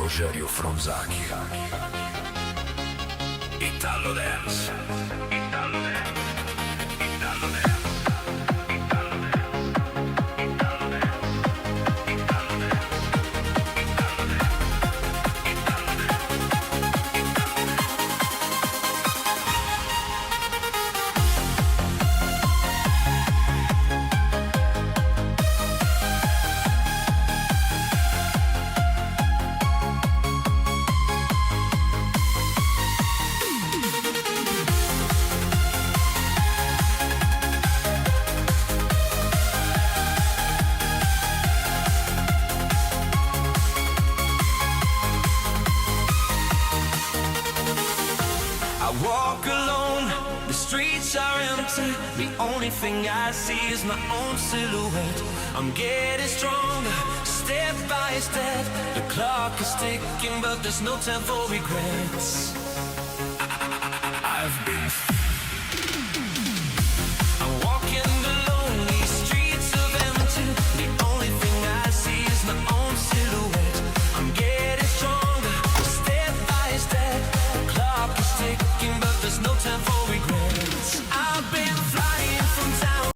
Rogerio Fronzaki. Italo Dance. Italo Dance. Italo Dance. Walk alone, the streets are empty. The only thing I see is my own silhouette. I'm getting stronger, step by step. The clock is ticking, but there's no time for regrets. I've been